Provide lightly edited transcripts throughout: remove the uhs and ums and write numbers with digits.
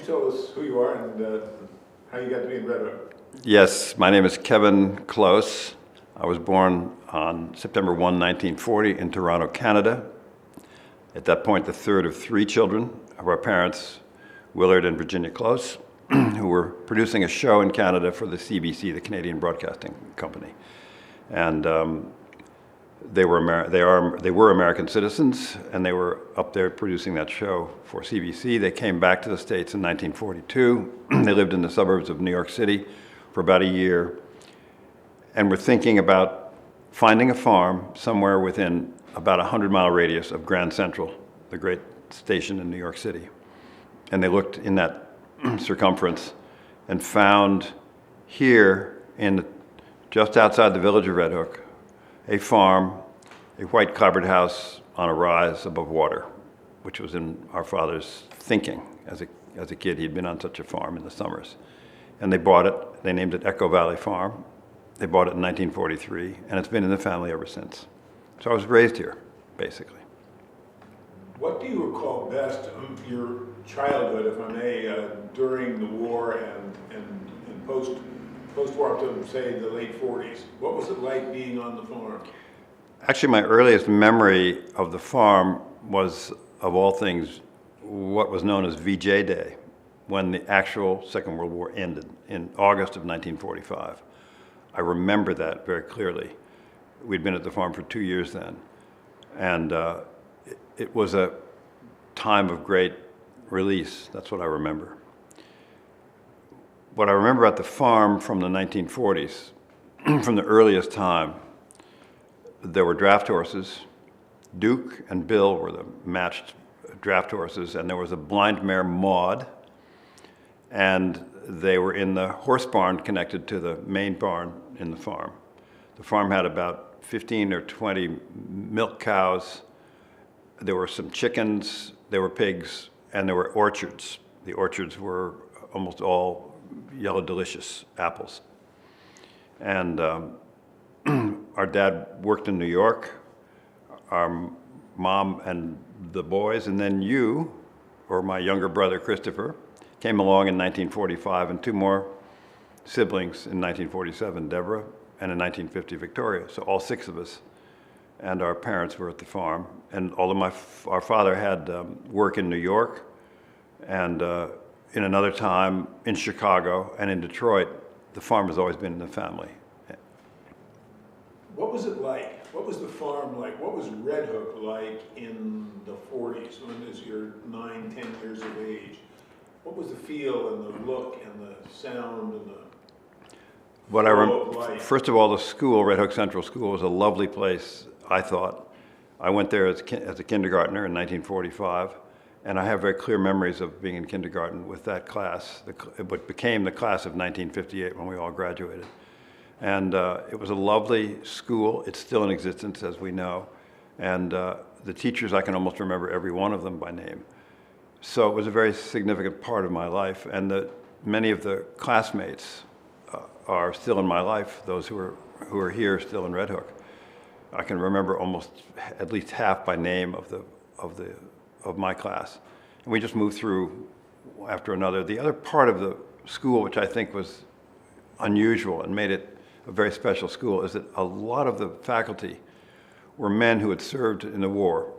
tell us who you are and how you got to be in Red Hook? Yes, my name is Kevin Klose. I was born on September 1, 1940 in Toronto, Canada. At that point, the third of three children of our parents, Willard and Virginia Klose, who were producing a show in Canada for the CBC, the Canadian Broadcasting Company. And they were American citizens, and they were up there producing that show for CBC. They came back to the States in 1942. They lived in the suburbs of New York City for about a year, and were thinking about finding a farm somewhere within about a 100-mile radius of Grand Central, the great station in New York City. And they looked in that circumference and found here, just outside the village of Red Hook, a farm, a white clapboard house on a rise above water, which was in our father's thinking. As a kid, he'd been on such a farm in the summers. And they bought it. They named it Echo Valley Farm. They bought it in 1943, and it's been in the family ever since. So I was raised here, basically. What do you recall best of your childhood, if I may, during the war and post-war up to, say, the late 40s? What was it like being on the farm? Actually, my earliest memory of the farm was, of all things, what was known as VJ Day, when the actual Second World War ended in August of 1945. I remember that very clearly. We'd been at the farm for 2 years then. And it was a time of great release. That's what I remember. What I remember about the farm from the 1940s, from the earliest time, there were draft horses. Duke and Bill were the matched draft horses, and there was a blind mare, Maud, and they were in the horse barn connected to the main barn in the farm. The farm had about 15 or 20 milk cows. There were some chickens, there were pigs, and there were orchards. The orchards were almost all Yellow Delicious apples. And our dad worked in New York, our mom and the boys, and then you, or my younger brother Christopher, came along in 1945, and two more siblings in 1947, Deborah, and in 1950, Victoria. So all six of us, and our parents were at the farm. And although our father had work in New York, and in another time in Chicago and in Detroit, the farm has always been in the family. What was it like? What was the farm like? What was Red Hook like in the 40s, when as you're 9, 10 years of age? What was the feel and the look and the sound and the flow of life? First of all, the school, Red Hook Central School, was a lovely place, I thought. I went there as a kindergartner in 1945, and I have very clear memories of being in kindergarten with that class, what became the class of 1958 when we all graduated. And it was a lovely school. It's still in existence, as we know. And the teachers, I can almost remember every one of them by name. So it was a very significant part of my life. And many of the classmates are still in my life, those who are here still in Red Hook. I can remember almost at least half by name of my class. And we just moved through after another. The other part of the school, which I think was unusual and made it a very special school, is that a lot of the faculty were men who had served in the war.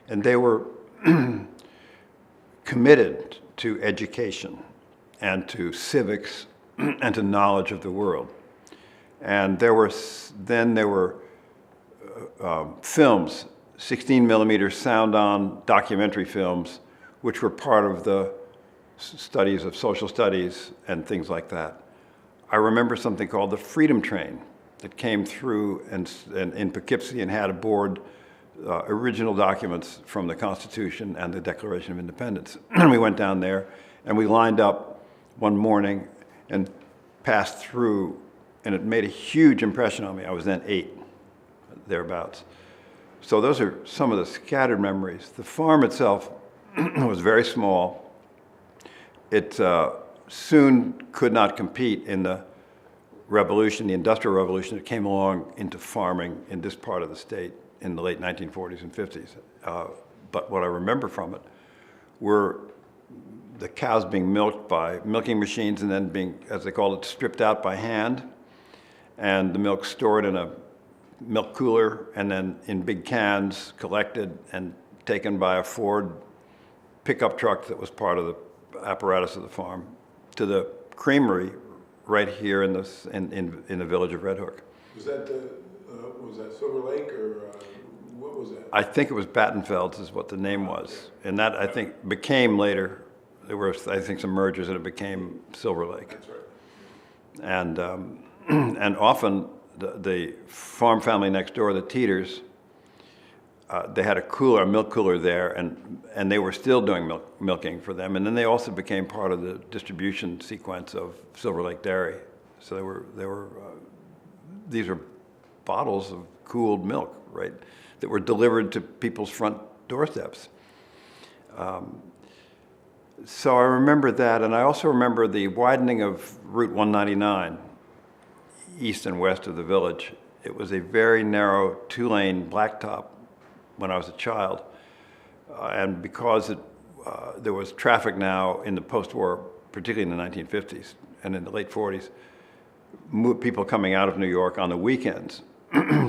And they were committed to education and to civics and to knowledge of the world. And there were films, 16 millimeter sound-on documentary films, which were part of the studies of social studies and things like that. I remember something called the Freedom Train that came through and in Poughkeepsie and had aboard original documents from the Constitution and the Declaration of Independence. And we went down there and we lined up one morning and passed through, and it made a huge impression on me. I was then 8, thereabouts. So those are some of the scattered memories. The farm itself was very small. It soon could not compete in the revolution, the Industrial Revolution that came along into farming in this part of the state in the late 1940s and 50s. But what I remember from it were the cows being milked by milking machines and then being, as they call it, stripped out by hand, and the milk stored in a milk cooler and then in big cans collected and taken by a Ford pickup truck that was part of the apparatus of the farm to the creamery right here in the village of Red Hook. Was that Silver Lake or what was that? I think it was Battenfeld's is what the name was. And that, I think, became later, there were, I think, some mergers and it became Silver Lake. That's right. And, and often the farm family next door, the Teeters, they had a milk cooler there, and they were still doing milking for them. And then they also became part of the distribution sequence of Silver Lake Dairy. So these were bottles of cooled milk, right, that were delivered to people's front doorsteps. So I remember that, and I also remember the widening of Route 199, east and west of the village. It was a very narrow two-lane blacktop when I was a child, and because there was traffic now in the post-war, particularly in the 1950s and in the late 40s, people coming out of New York on the weekends,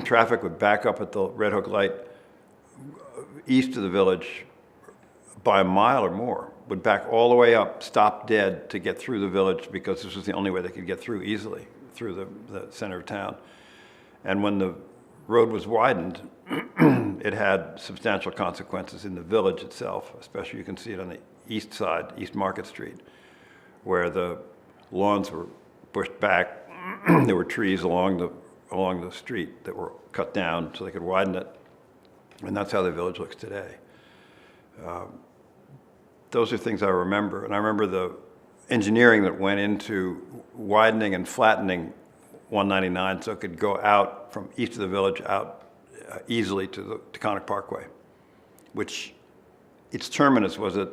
traffic would back up at the Red Hook light east of the village by a mile or more, would back all the way up, stop dead to get through the village because this was the only way they could get through easily through the center of town. And when the road was widened, it had substantial consequences in the village itself, especially you can see it on the east side, East Market Street, where the lawns were pushed back. There were trees along the street that were cut down so they could widen it. And that's how the village looks today. Those are things I remember. And I remember the engineering that went into widening and flattening 199 so it could go out from east of the village out easily to the Taconic Parkway, which its terminus was at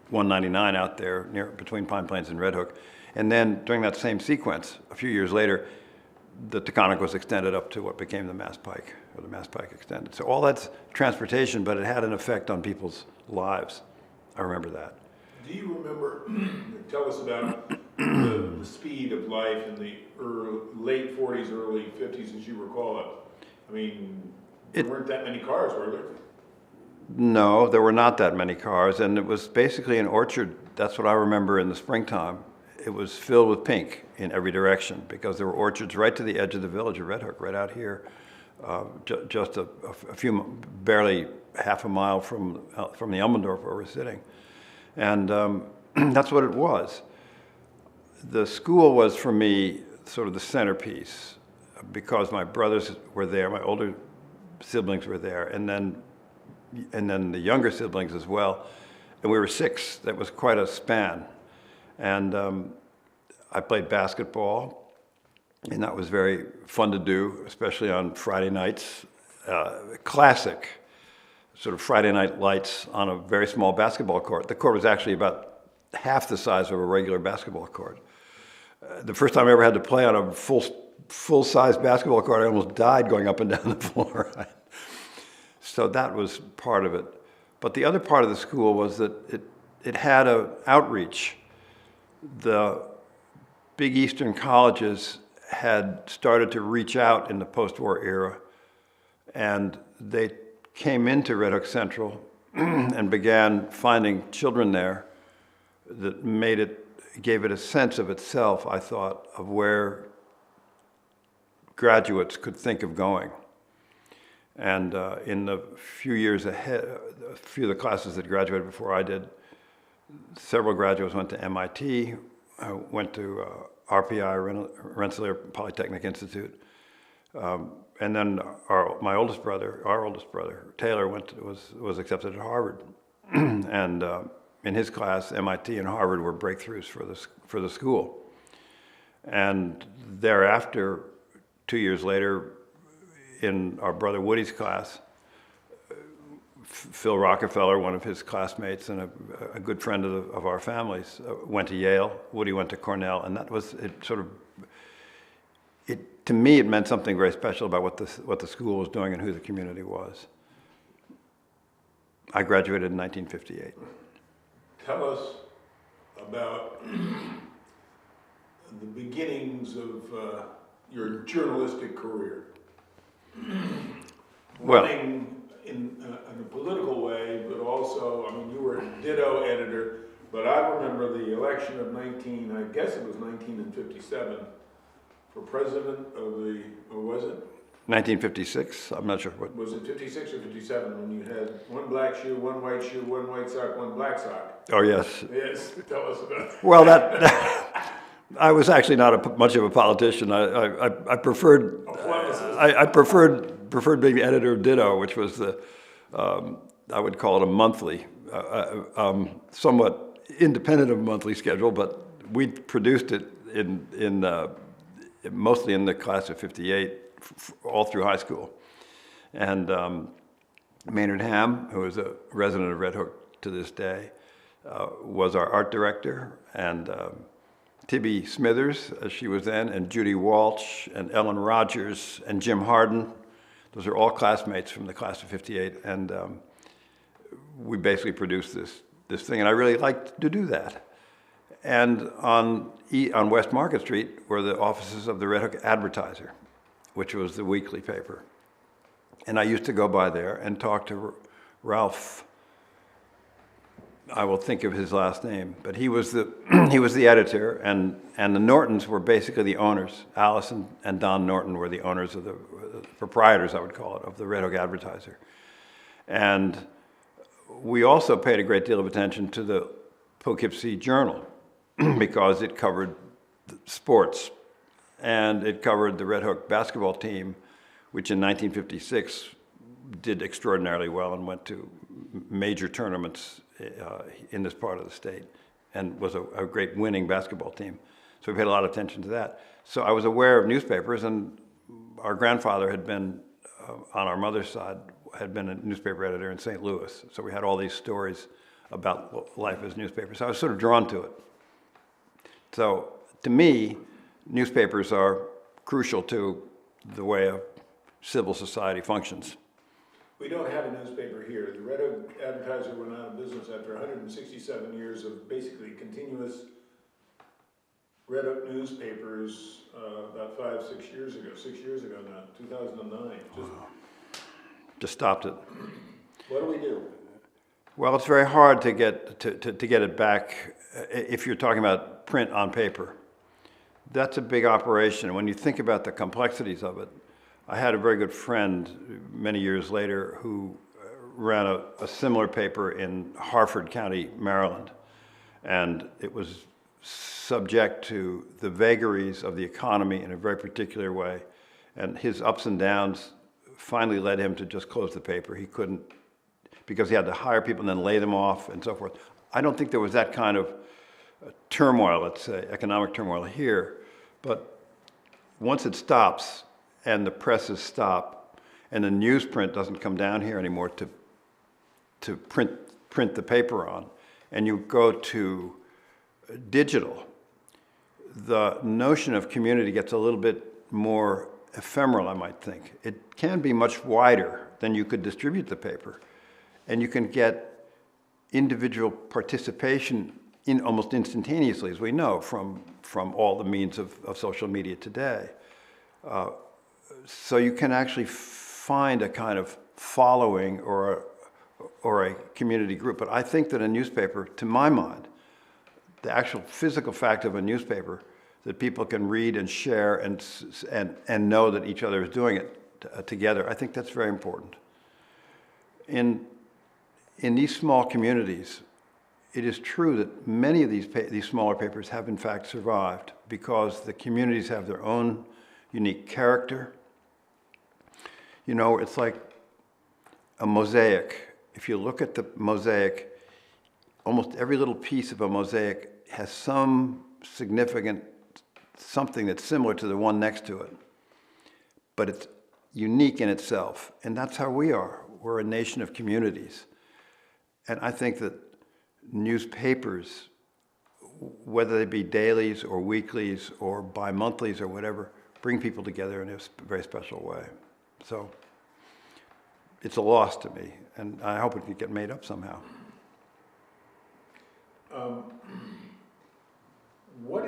199 out there near between Pine Plains and Red Hook. And then during that same sequence, a few years later, the Taconic was extended up to what became the Mass Pike, or the Mass Pike extended. So all that's transportation, but it had an effect on people's lives. I remember that. Do you remember, tell us about the speed of life in the late 40s, early 50s, as you recall it? I mean, there weren't that many cars, were there? No, there were not that many cars, and it was basically an orchard. That's what I remember in the springtime. It was filled with pink in every direction because there were orchards right to the edge of the village of Red Hook, right out here, just a few, barely half a mile from the Elmendorf where we're sitting. And that's what it was. The school was, for me, sort of the centerpiece because my brothers were there, my older siblings were there, and then the younger siblings as well. And we were 6. That was quite a span. And I played basketball, and that was very fun to do, especially on Friday nights. Classic sort of Friday night lights on a very small basketball court. The court was actually about half the size of a regular basketball court. The first time I ever had to play on a full-size basketball court, I almost died going up and down the floor. So that was part of it. But the other part of the school was that it had an outreach. The big Eastern colleges had started to reach out in the post-war era, and they came into Red Hook Central and began finding children there that gave it a sense of itself, I thought, of where graduates could think of going. And in the few years ahead, a few of the classes that graduated before I did, several graduates went to MIT, went to RPI, Rensselaer Polytechnic Institute. And then our oldest brother, Taylor, was accepted at Harvard. And in his class, MIT and Harvard were breakthroughs for the school. And thereafter, 2 years later, in our brother Woody's class, Phil Rockefeller, one of his classmates and a good friend of our families, went to Yale. Woody went to Cornell, and that was it. To me, it meant something very special about what the school was doing and who the community was. I graduated in 1958. Tell us about the beginnings of your journalistic career. Well, Running in a political way, but also, I mean, you were a ditto editor, but I remember the election of I guess it was 1957, for president of the, or was it? 1956, I'm not sure what. Was it 56 or 57 when you had one black shoe, one white sock, one black sock? Oh, yes. Yes, tell us about it. Well, I was actually not much of a politician. I preferred, I preferred being the editor of Ditto, which was I would call it a monthly, somewhat independent of a monthly schedule, but we produced it mostly in the class of 58, all through high school. And Maynard Ham, who is a resident of Red Hook to this day, was our art director, and Tibby Smithers, as she was then, and Judy Walsh, and Ellen Rogers, and Jim Harden. Those are all classmates from the class of 58, and we basically produced this thing, and I really liked to do that. And on West Market Street were the offices of the Red Hook Advertiser, which was the weekly paper. And I used to go by there and talk to Ralph. I will think of his last name, but he was the editor, and the Nortons were basically the owners. Alice and Don Norton were the owners of the proprietors, I would call it, of the Red Hook Advertiser. And we also paid a great deal of attention to the Poughkeepsie Journal because it covered sports, and it covered the Red Hook basketball team, which in 1956 did extraordinarily well and went to major tournaments in this part of the state, and was a great winning basketball team. So we paid a lot of attention to that. So I was aware of newspapers, and our grandfather had been, on our mother's side, had been a newspaper editor in St. Louis. So we had all these stories about life as newspapers. So I was sort of drawn to it. So to me, newspapers are crucial to the way a civil society functions. We don't have a newspaper here. The Red Hook Advertiser went out of business after 167 years of basically continuous Red Hook newspapers about 6 years ago now, 2009. Just stopped it. What do we do? Well, it's very hard to get it back if you're talking about print on paper. That's a big operation. When you think about the complexities of it, I had a very good friend many years later who ran a similar paper in Harford County, Maryland, and it was subject to the vagaries of the economy in a very particular way, and his ups and downs finally led him to just close the paper. He couldn't, because he had to hire people and then lay them off and so forth. I don't think there was that kind of turmoil, let's say, economic turmoil here, but once it stops and the presses stop and the newsprint doesn't come down here anymore to print the paper on, and you go to digital, the notion of community gets a little bit more ephemeral, I might think. It can be much wider than you could distribute the paper, and you can get individual participation in almost instantaneously, as we know from all the means of social media today. So you can actually find a kind of following or a community group. But I think that a newspaper, to my mind, the actual physical fact of a newspaper, that people can read and share and know that each other is doing it together, I think that's very important. In these small communities, it is true that many of these smaller papers have in fact survived because the communities have their own unique character. You know, it's like a mosaic. If you look at the mosaic, almost every little piece of a mosaic has some significant something that's similar to the one next to it, but it's unique in itself. And that's how we are. We're a nation of communities. And I think that newspapers, whether they be dailies or weeklies or bi-monthlies or whatever, bring people together in a very special way. So it's a loss to me, and I hope it can get made up somehow.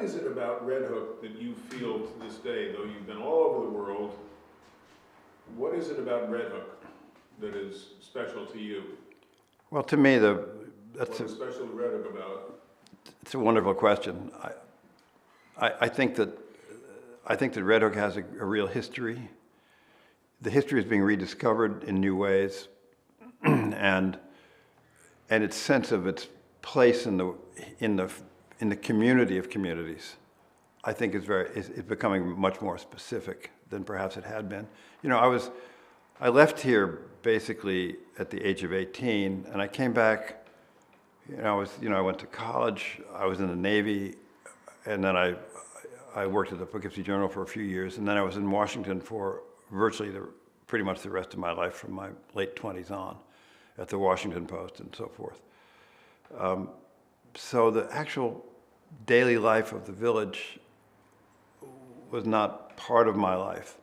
is it about Red Hook that you feel to this day, though you've been all over the world, what is it about Red Hook that is special to you? Well, to me, What is special to Red Hook about? it's a wonderful question. I think that Red Hook has a real history. The history is being rediscovered in new ways, and its sense of its place in the community of communities, I think is becoming much more specific than perhaps it had been. You know, I left here basically at the age of 18, and I came back. I went to college. I was in the Navy, and then I worked at the Poughkeepsie Journal for a few years, and then I was in Washington for virtually pretty much the rest of my life from my late 20s on, at the Washington Post and so forth. So the actual daily life of the village was not part of my life.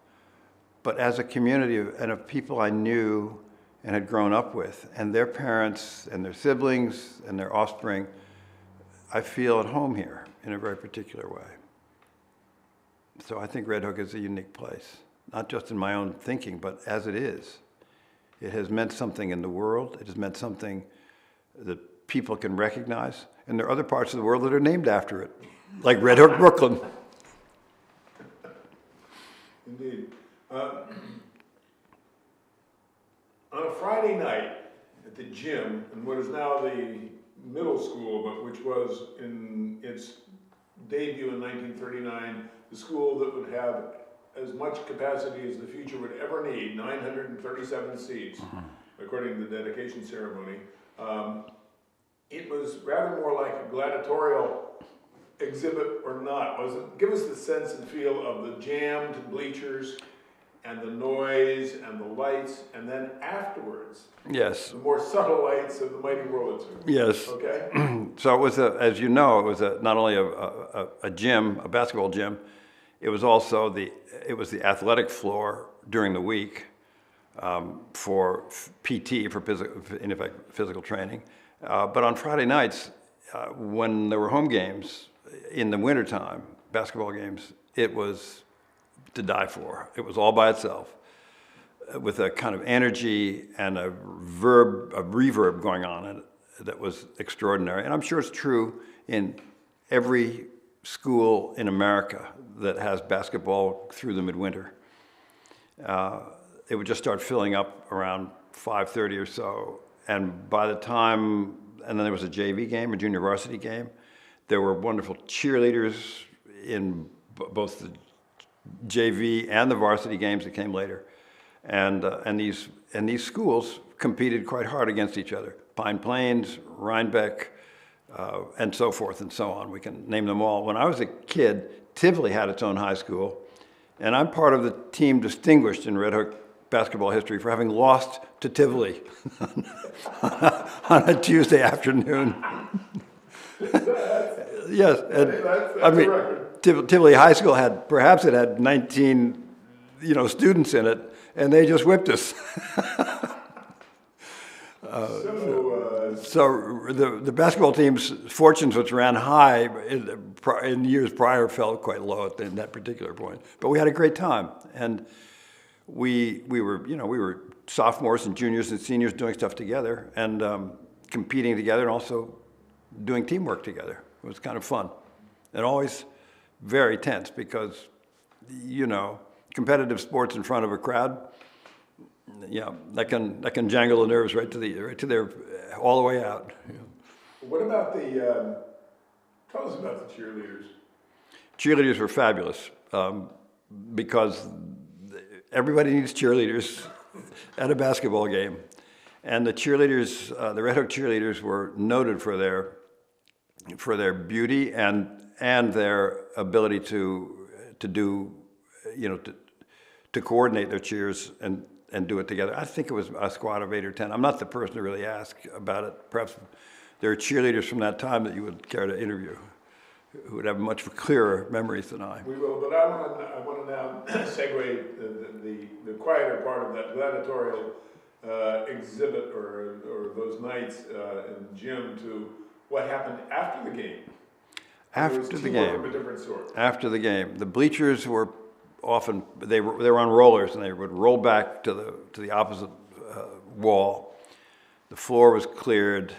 But as a community of people I knew and had grown up with, and their parents and their siblings and their offspring, I feel at home here in a very particular way. So I think Red Hook is a unique place, not just in my own thinking, but as it is. It has meant something in the world. It has meant something that people can recognize. And there are other parts of the world that are named after it, like Red Hook, Brooklyn. Indeed. On a Friday night at the gym, in what is now the middle school, but which was in its debut in 1939, the school that would have as much capacity as the future would ever need, 937 seats, according to the dedication ceremony. It was rather more like a gladiatorial exhibit or not, was it? Give us the sense and feel of the jammed bleachers and the noise and the lights, and then afterwards, Yes. the more subtle lights of the mighty Wurlitzer. Yes. Okay? So it was, as you know, it was not only a gym, a basketball gym, it was also the athletic floor during the week for PT, in effect, physical training. But on Friday nights, when there were home games in the wintertime, basketball games, it was to die for. It was all by itself, with a kind of energy and a reverb going on in it that was extraordinary. And I'm sure it's true in every school in America that has basketball through the midwinter. It would just start filling up around 5:30 or so. And by the time, and then there was a JV game, a junior varsity game. There were wonderful cheerleaders in both the JV and the varsity games that came later. And these schools competed quite hard against each other. Pine Plains, Rhinebeck, and so forth and so on. We can name them all. When I was a kid, Tivoli had its own high school, and I'm part of the team distinguished in Red Hook basketball history for having lost to Tivoli on a Tuesday afternoon. Yes, and That's I mean, a record. Tivoli High School had 19, students in it, and they just whipped us. So the basketball team's fortunes, which ran high in years prior, fell quite low at that particular point. But we had a great time, and we were sophomores and juniors and seniors doing stuff together and competing together, and also doing teamwork together. It was kind of fun, and always very tense because, competitive sports in front of a crowd. Yeah, that can jangle the nerves right to their all the way out. Yeah. What about tell us about the cheerleaders. Cheerleaders were fabulous because everybody needs cheerleaders at a basketball game, and the cheerleaders, the Red Hook cheerleaders, were noted for their beauty and their ability to do, to coordinate their cheers and do it together. I think it was a squad of 8 or 10. I'm not the person to really ask about it. Perhaps there are cheerleaders from that time that you would care to interview, who would have much clearer memories than I. We will, but I want to now segue the quieter part of that gladiatorial exhibit or those nights in the gym to what happened after the game. There was After the teamwork game. of a different sort. After the game, the bleachers were often they were on rollers, and they would roll back to the opposite wall. The floor was cleared.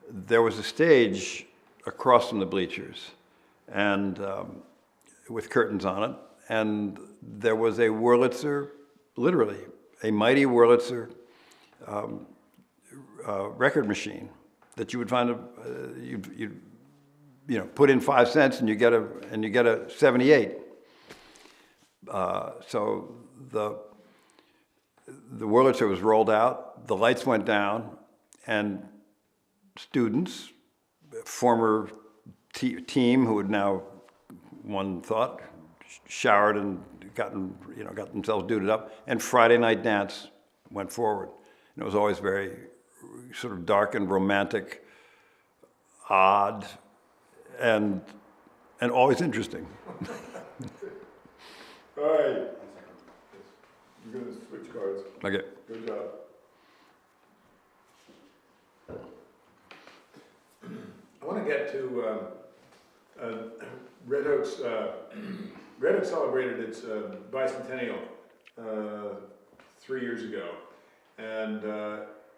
There was a stage across from the bleachers, and with curtains on it, and there was a Wurlitzer, literally a mighty Wurlitzer record machine that you would find you know, put in 5 cents and you get a 78. So the Wurlitzer was rolled out, the lights went down, and students, former team who had now, one thought, showered and got themselves duded up, and Friday night dance went forward. And it was always very sort of dark and romantic, odd, and always interesting. All right. You're going to switch cards. Okay. Good job. I want to get to Red Oak's. Red Oak celebrated its bicentennial 3 years ago, and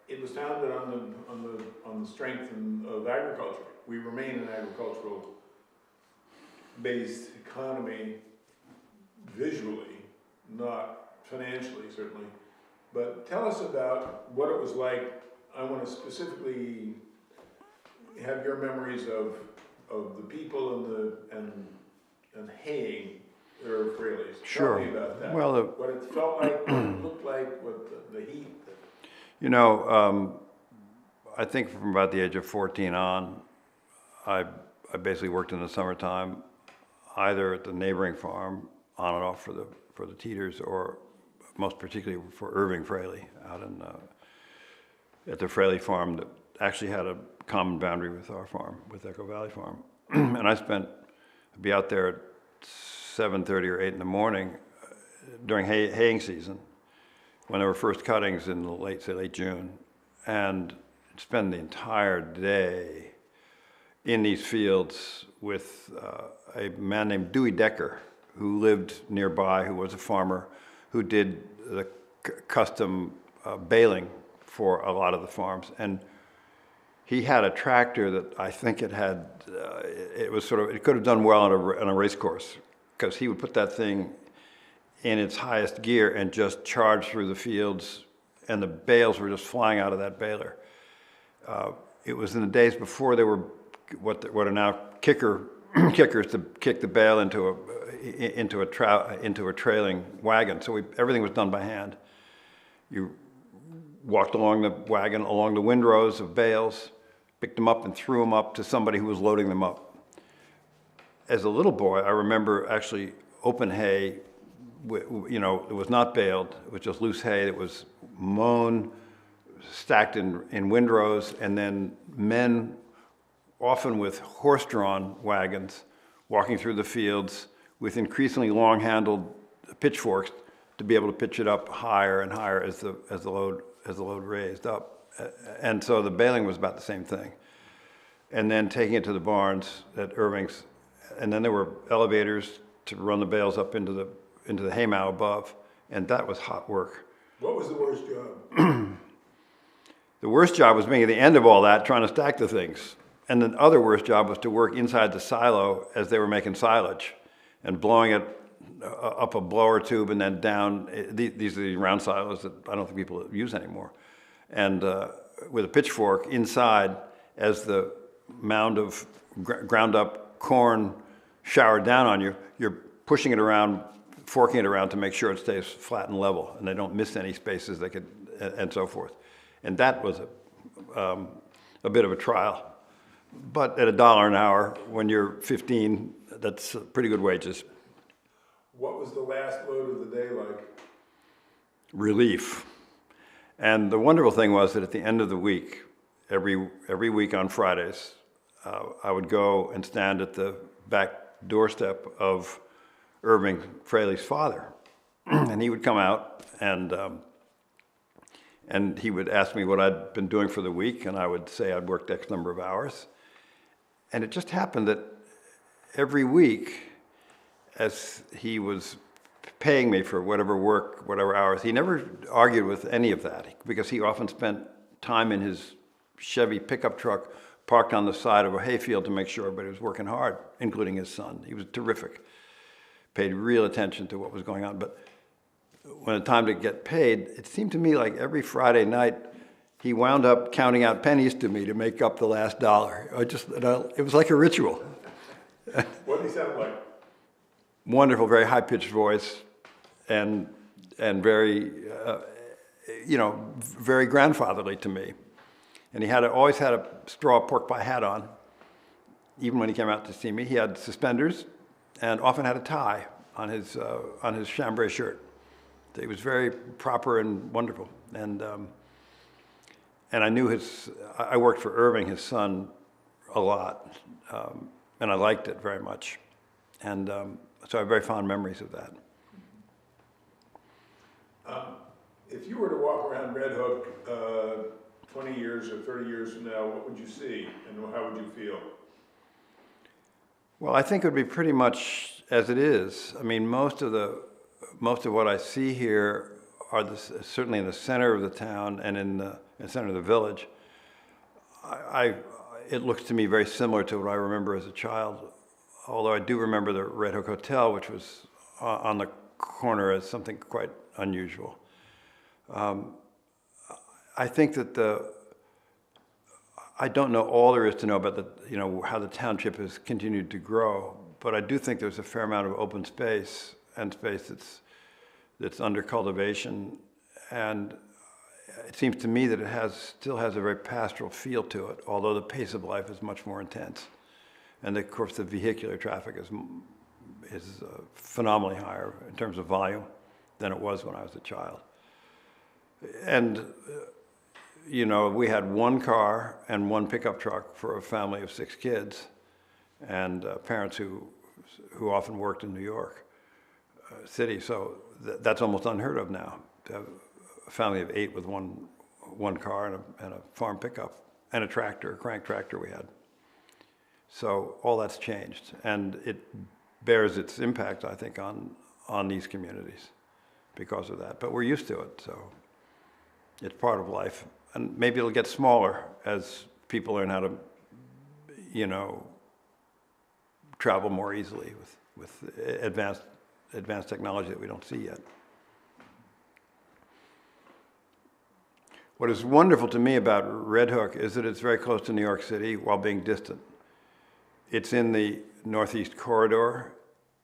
it was founded on the strength of agriculture. We remain an agricultural-based economy visually, not financially, certainly. But tell us about what it was like. I want to specifically have your memories of the people and haying their Fraley's. Sure. Tell me about that. Well, what it felt like, what it looked like, what the heat. You know, I think from about the age of 14 on, I basically worked in the summertime, either at the neighboring farm, on and off for the Teeters, or most particularly for Irving Fraley out at the Fraley farm that actually had a common boundary with our farm, with Echo Valley Farm. And I'd be out there at 7:30 or 8 in the morning during haying season, when there were first cuttings in the late June, and spend the entire day in these fields with a man named Dewey Decker, who lived nearby, who was a farmer, who did the custom baling for a lot of the farms. And he had a tractor that I think it could have done well on a race course, because he would put that thing in its highest gear and just charge through the fields, and the bales were just flying out of that baler. It was in the days before there were what are now kickers to kick the bale into a trailing wagon. So everything was done by hand. You walked along the wagon, along the windrows of bales, picked them up and threw them up to somebody who was loading them up. As a little boy, I remember actually open hay. You know, it was not baled. It was just loose hay that was mown, stacked in windrows, and then men, often with horse-drawn wagons, walking through the fields with increasingly long-handled pitchforks to be able to pitch it up higher and higher as the load raised up. And so the baling was about the same thing. And then taking it to the barns at Irving's, and then there were elevators to run the bales up into the haymow above, and that was hot work. What was the worst job? The worst job was being at the end of all that, trying to stack the things. And the other worst job was to work inside the silo as they were making silage and blowing it up a blower tube and then down. These are the round silos that I don't think people use anymore. And with a pitchfork inside, as the mound of ground up corn showered down on you, you're pushing it around, forking it around to make sure it stays flat and level and they don't miss any spaces and so forth. And that was a bit of a trial. But at $1 an hour, when you're 15, that's pretty good wages. What was the last load of the day like? Relief. And the wonderful thing was that at the end of the week, every week on Fridays, I would go and stand at the back doorstep of Irving Fraley's father. And he would come out and he would ask me what I'd been doing for the week, and I would say I'd worked X number of hours. And it just happened that every week, as he was paying me for whatever work, whatever hours, he never argued with any of that because he often spent time in his Chevy pickup truck parked on the side of a hayfield to make sure everybody was working hard, including his son. He was terrific. Paid real attention to what was going on. But when it time to get paid, it seemed to me like every Friday night he wound up counting out pennies to me to make up the last dollar. It was like a ritual. What did he sound like? Wonderful, very high-pitched voice, and very, very grandfatherly to me. And he always had a straw pork pie hat on, even when he came out to see me. He had suspenders, and often had a tie on his chambray shirt. So he was very proper and wonderful. And I knew I worked for Irving, his son, a lot, and I liked it very much. And so I have very fond memories of that. If you were to walk around Red Hook 20 years or 30 years from now, what would you see and how would you feel? Well, I think it would be pretty much as it is. I mean, most of what I see here are certainly in the center of the town and in the center of the village. It looks to me very similar to what I remember as a child, although I do remember the Red Hook Hotel, which was on the corner, as something quite unusual. I think that I don't know all there is to know about how the township has continued to grow, but I do think there's a fair amount of open space and space that's under cultivation, and it seems to me that it still has a very pastoral feel to it, although the pace of life is much more intense. And of course the vehicular traffic is phenomenally higher in terms of volume than it was when I was a child. And we had one car and one pickup truck for a family of 6 kids, and parents who often worked in New York City. So that's almost unheard of now, to have a family of 8 with one car and a farm pickup and a crank tractor we had. So all that's changed, and it bears its impact, I think, on these communities because of that. But we're used to it, so it's part of life. And maybe it'll get smaller as people learn how to, travel more easily with advanced technology that we don't see yet. What is wonderful to me about Red Hook is that it's very close to New York City while being distant. It's in the Northeast Corridor.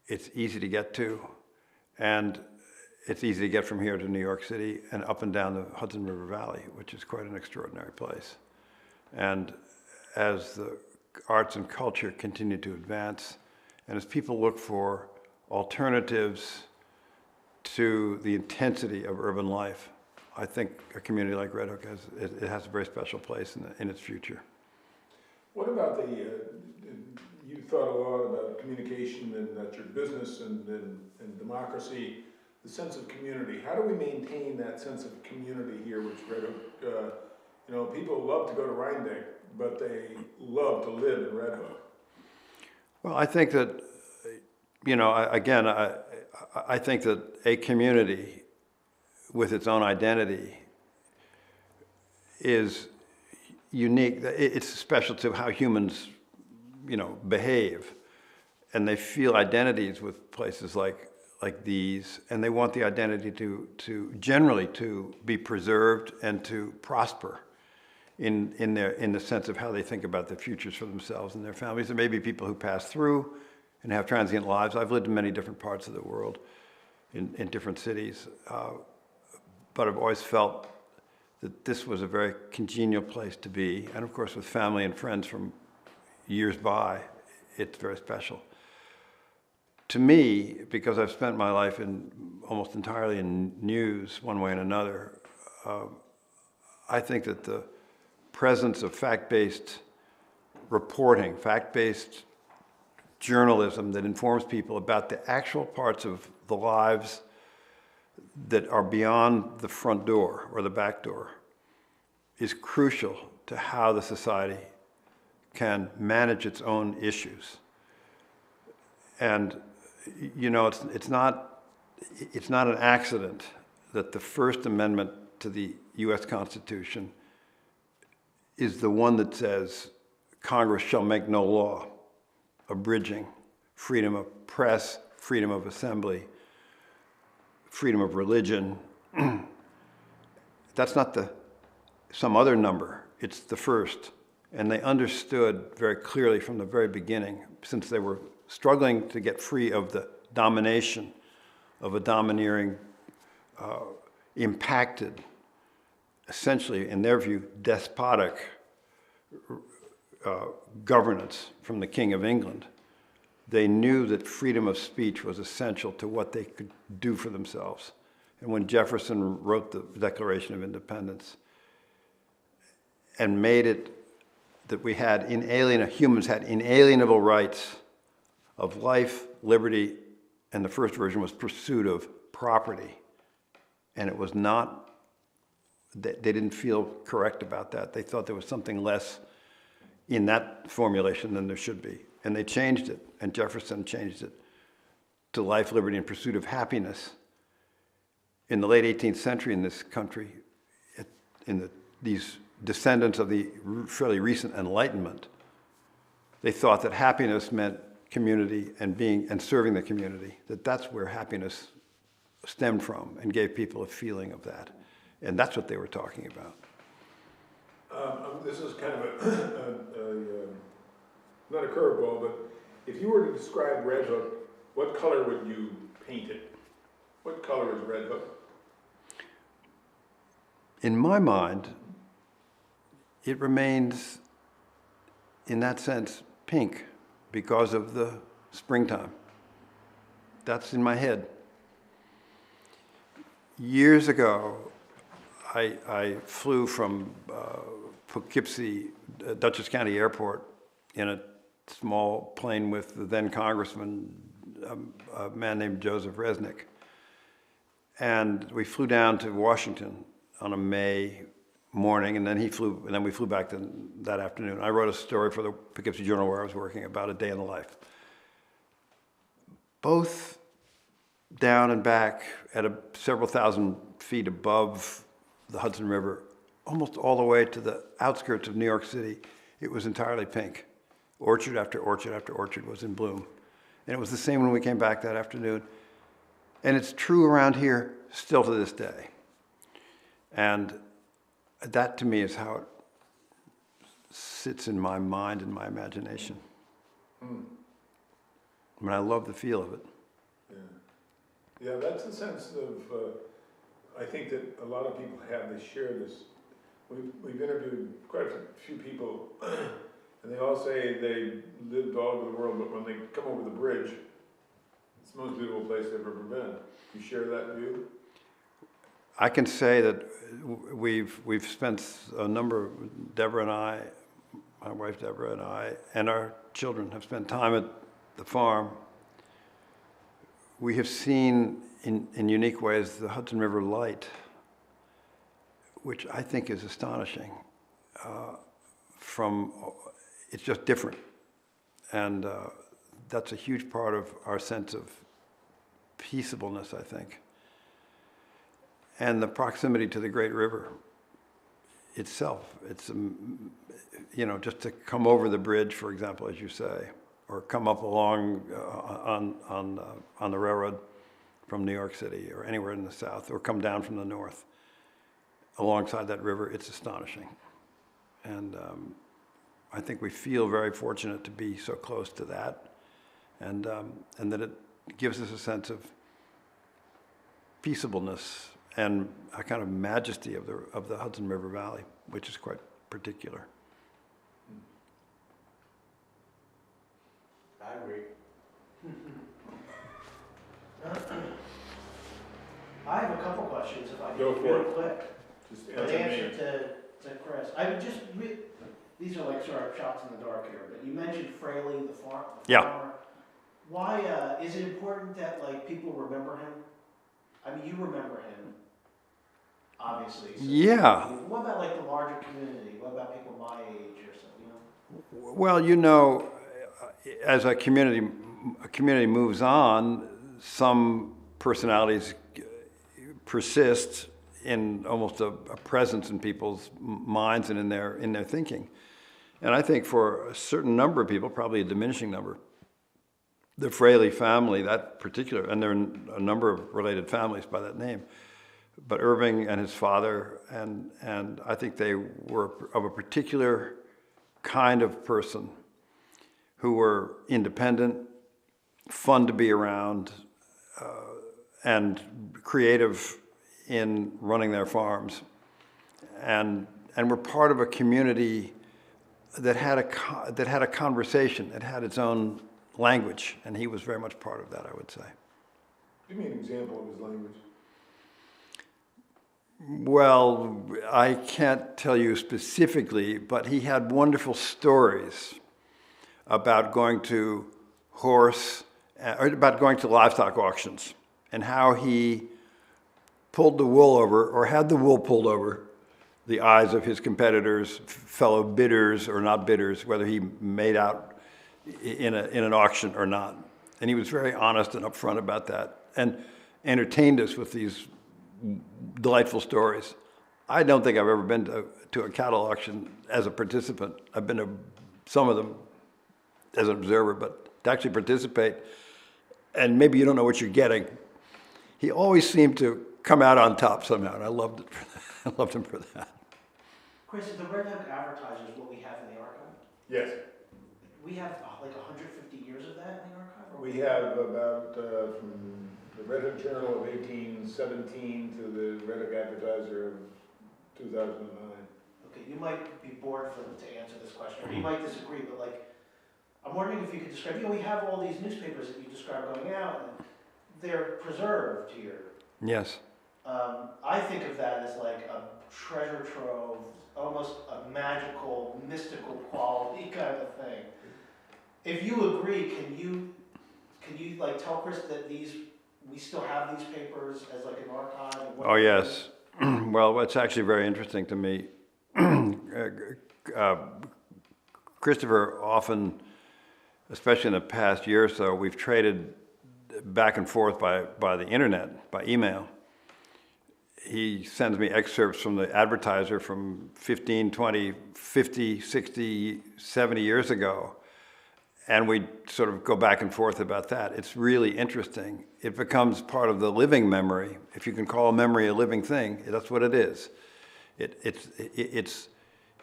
It's easy to get to, and it's easy to get from here to New York City and up and down the Hudson River Valley, which is quite an extraordinary place. And as the arts and culture continue to advance, and as people look for alternatives to the intensity of urban life, I think a community like Red Hook has a very special place in its future. What about you thought a lot about communication and that your business and democracy, the sense of community. How do we maintain that sense of community here, which Red Hook, people love to go to Rhinebeck, but they love to live in Red Hook? Well, I think that, I think that a community with its own identity is unique. It's special to how humans, behave, and they feel identities with places like these, and they want the identity to generally to be preserved and to prosper in the sense of how they think about the futures for themselves and their families. There may be people who pass through and have transient lives. I've lived in many different parts of the world, in different cities, but I've always felt that this was a very congenial place to be, and of course with family and friends from years by, it's very special. To me, because I've spent my life almost entirely in news, one way and another, I think that the presence of fact-based reporting, fact-based journalism that informs people about the actual parts of the lives that are beyond the front door or the back door is crucial to how the society can manage its own issues. And, you know, it's not an accident that the First Amendment to the U.S. Constitution is the one that says Congress shall make no law abridging freedom of press, freedom of assembly, freedom of religion. That's not some other number. It's the first. And they understood very clearly from the very beginning, since they were struggling to get free of the domination of a domineering, impacted, essentially, in their view, despotic governance from the King of England. They knew that freedom of speech was essential to what they could do for themselves. And when Jefferson wrote the Declaration of Independence and made it that humans had inalienable rights of life, liberty, and the first version was pursuit of property. And it was not, they didn't feel correct about that. They thought there was something less in that formulation than there should be. And they changed it, and Jefferson changed it to life, liberty, and pursuit of happiness. In the late 18th century in this country, these descendants of the fairly recent Enlightenment, they thought that happiness meant community and serving the community, that's where happiness stemmed from, and gave people a feeling of that. And that's what they were talking about. This is kind of not a curveball, but if you were to describe Red Hook, what color would you paint it? What color is Red Hook? In my mind, it remains, in that sense, pink because of the springtime. That's in my head. Years ago, I flew from Poughkeepsie, Dutchess County Airport, in a small plane with the then Congressman, a man named Joseph Resnick. And we flew down to Washington on a May morning, and then we flew back that afternoon. I wrote a story for the Poughkeepsie Journal where I was working about a day in the life. Both down and back at several thousand feet above the Hudson River, almost all the way to the outskirts of New York City, it was entirely pink. Orchard after orchard after orchard was in bloom. And it was the same when we came back that afternoon. And it's true around here still to this day. And that to me is how it sits in my mind and my imagination. I mean, I love the feel of it. Yeah, that's the sense of, I think that a lot of people have, they share this. We've interviewed quite a few people, and they all say they lived all over the world, but when they come over the bridge, it's the most beautiful place they've ever been. You share that view? I can say that we've spent a number, Deborah and I, my wife Deborah and I, and our children have spent time at the farm. We have seen in unique ways the Hudson River light, which I think is astonishing. It's just different. And that's a huge part of our sense of peaceableness, I think. And the proximity to the great river itself. It's, just to come over the bridge, for example, as you say, or come up along on the railroad from New York City or anywhere in the south, or come down from the north alongside that river, it's astonishing. And I think we feel very fortunate to be so close to that, and that it gives us a sense of peaceableness and a kind of majesty of the Hudson River Valley, which is quite particular. I agree. I have a couple questions, if I can, Go for real it. quick. Just An answer answer me. to Chris. I would just, these are like sort of shots in the dark here, but you mentioned Fraley, the farmer. Yeah. Why, is it important that like people remember him? I mean, you remember him, obviously. So Yeah. What about like the larger community? What about people my age or something, you know? Well, as a community a community moves on, some personalities persist in almost a presence in people's minds and in their thinking. And I think for a certain number of people, probably a diminishing number, the Fraley family, that particular, and there are a number of related families by that name, but Irving and his father, and I think they were of a particular kind of person who were independent, fun to be around, and creative in running their farms, and were part of a community that had a conversation, that had its own language, and he was very much part of that, I would say. Give me an example of his language. Well, I can't tell you specifically, but he had wonderful stories about going to about going to livestock auctions, and how he pulled the wool over, or had the wool pulled over, the eyes of his competitors, fellow bidders or not bidders, whether he made out in an auction or not. And he was very honest and upfront about that, and entertained us with these delightful stories. I don't think I've ever been to a cattle auction as a participant. I've been to some of them as an observer, but to actually participate, and maybe you don't know what you're getting. He always seemed to come out on top somehow, and I loved it for that. I loved him for that. Chris, the Red Hook Advertiser is what we have in the archive? Yes. We have like 150 years of that in the archive? Or We have about, from the Red Hook Journal of 1817 to the Red Hook Advertiser of 2009. Okay, you might be bored to answer this question, or you might disagree, but like, I'm wondering if you could describe, we have all these newspapers that you described going out, and they're preserved here. Yes. I think of that as like a treasure trove, almost a magical, mystical quality kind of thing. If you agree, can you like tell Chris that we still have these papers as like an archive? And what Oh, yes. Well, it's actually very interesting to me. Christopher often, especially in the past year or so, we've traded back and forth by the internet, by email. He sends me excerpts from the Advertiser from 15, 20, 50, 60, 70 years ago. And we sort of go back and forth about that. It's really interesting. It becomes part of the living memory. If you can call a memory a living thing, that's what it is. It's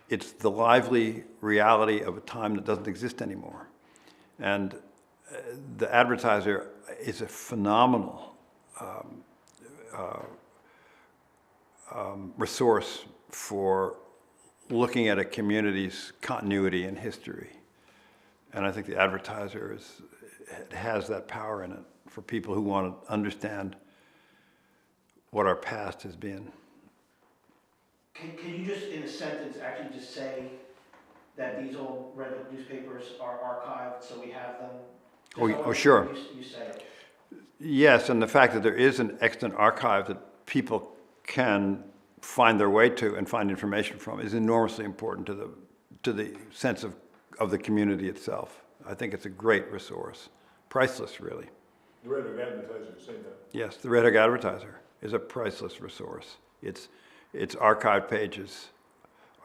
the lively reality of a time that doesn't exist anymore. And the Advertiser is a phenomenal resource for looking at a community's continuity and history. And I think the Advertiser has that power in it for people who want to understand what our past has been. Can you just, in a sentence, actually just say that these old Red Hook newspapers are archived, so we have them? Oh, sure. You say it. Yes, and the fact that there is an extant archive that people can find their way to and find information from is enormously important to the sense of the community itself. I think it's a great resource. Priceless, really. The Red Hook Advertiser, say that. Yes, the Red Hook Advertiser is a priceless resource. Its archive pages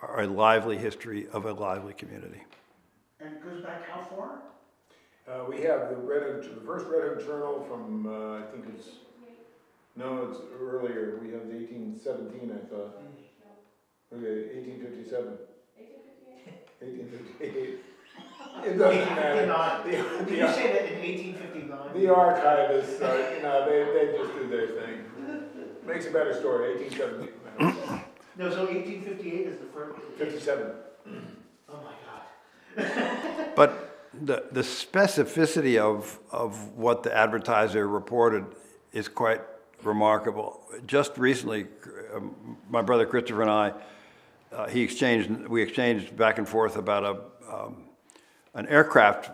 are a lively history of a lively community. And it goes back how far? We have the first Red Hook Journal from, I think it's earlier. We have the 1817, I thought. Okay, 1857. 1858. It doesn't matter. Did you say that in 1859? The archivists, they just do their thing. Makes a better story, 1870. No, so 1858 is the first? 57. Oh my God. But the specificity of what the Advertiser reported is quite remarkable. Just recently, my brother Christopher and I, we exchanged back and forth about an aircraft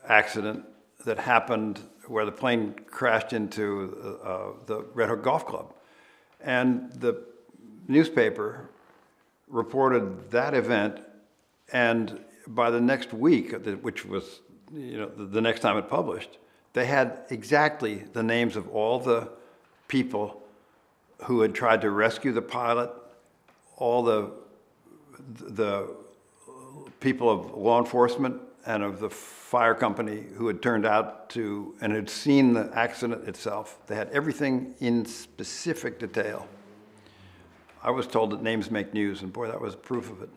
accident that happened where the plane crashed into the Red Hook Golf Club. And the newspaper reported that event, and by the next week, which was the next time it published, They had exactly the names of all the people who had tried to rescue the pilot, all the people of law enforcement and of the fire company who had turned out to, and had seen the accident itself. They had everything in specific detail. I was told that names make news, and boy, that was proof of it.